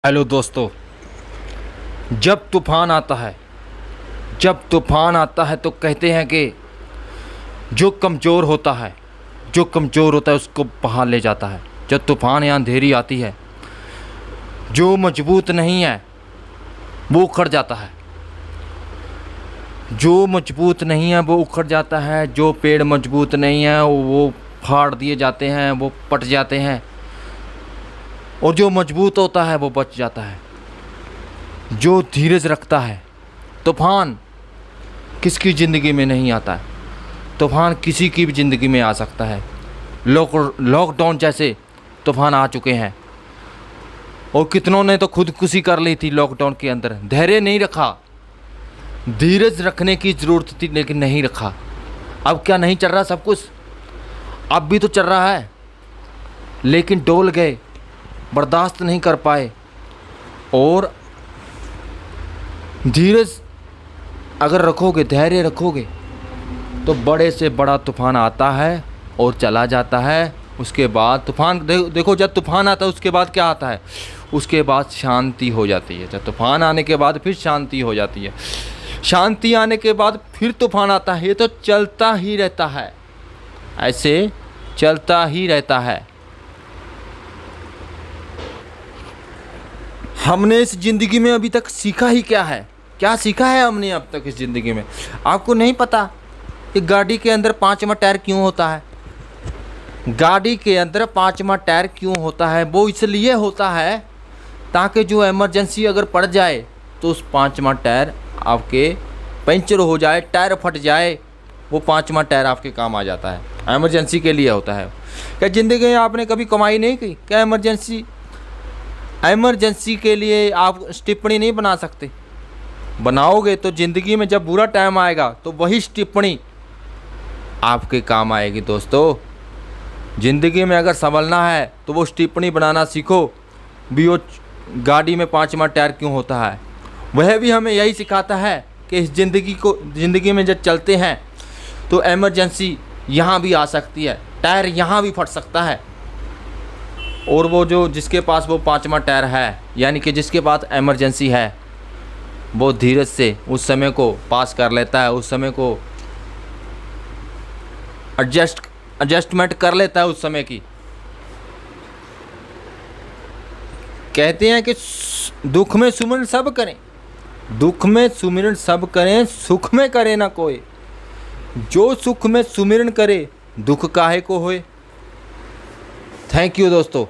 Hello दोस्तों। जब तूफान आता है तो कहते हैं कि जो कमज़ोर होता है उसको बाहर ले जाता है। जब तूफान या अंधेरी आती है, जो मजबूत नहीं है वो उखड़ जाता है। जो पेड़ मजबूत नहीं है वो फाड़ दिए जाते हैं, वो पट जाते हैं, और जो मजबूत होता है वो बच जाता है। जो धीरज रखता है। तूफान किसकी ज़िंदगी में नहीं आता है, तूफान किसी की भी ज़िंदगी में आ सकता है। लॉकडाउन जैसे तूफान आ चुके हैं और कितनों ने तो खुदकुशी कर ली थी लॉकडाउन के अंदर। धैर्य नहीं रखा, धीरज रखने की ज़रूरत थी लेकिन नहीं रखा। अब क्या नहीं चल रहा सब कुछ? अब भी तो चल रहा है, लेकिन डोल गए, बर्दाश्त नहीं कर पाए। और धीरज अगर रखोगे, धैर्य रखोगे, तो बड़े से बड़ा तूफान आता है और चला जाता है। उसके बाद तूफान देखो, जब तूफान आता है उसके बाद क्या आता है? उसके बाद शांति हो जाती है। जब तूफान आने के बाद फिर शांति हो जाती है। शांति आने के बाद फिर तूफान आता है। ये तो चलता ही रहता है, ऐसे चलता ही रहता है। हमने इस ज़िंदगी में अभी तक सीखा ही क्या है? क्या सीखा है हमने अब तक इस ज़िंदगी में? आपको नहीं पता कि गाड़ी के अंदर 5वां टायर क्यों होता है? गाड़ी के अंदर 5वां टायर क्यों होता है? वो इसलिए होता है ताकि जो इमरजेंसी अगर पड़ जाए तो उस 5वां टायर आपके पंचर हो जाए, टायर फट जाए, वो 5वां टायर आपके काम आ जाता है। इमरजेंसी के लिए होता है। क्या ज़िंदगी में आपने कभी कमाई नहीं की? क्या इमरजेंसी के लिए आप टिप्पणी नहीं बना सकते? बनाओगे तो ज़िंदगी में जब बुरा टाइम आएगा तो वही टिप्पणी आपके काम आएगी। दोस्तों, ज़िंदगी में अगर संभलना है तो वो टिप्पणी बनाना सीखो भी। वो गाड़ी में 5वां टायर क्यों होता है, वह भी हमें यही सिखाता है कि इस ज़िंदगी में जब चलते हैं तो इमरजेंसी यहाँ भी आ सकती है, टायर यहाँ भी फट सकता है। और वो जिसके पास वो 5वां टायर है, यानी कि जिसके पास इमरजेंसी है, वो धीरज से उस समय को पास कर लेता है, उस समय को एडजस्टमेंट कर लेता है उस समय की। कहते हैं कि दुख में सुमिरन सब करें, सुख में करे ना कोई। जो सुख में सुमिरन करे, दुख काहे को होए। थैंक यू दोस्तों।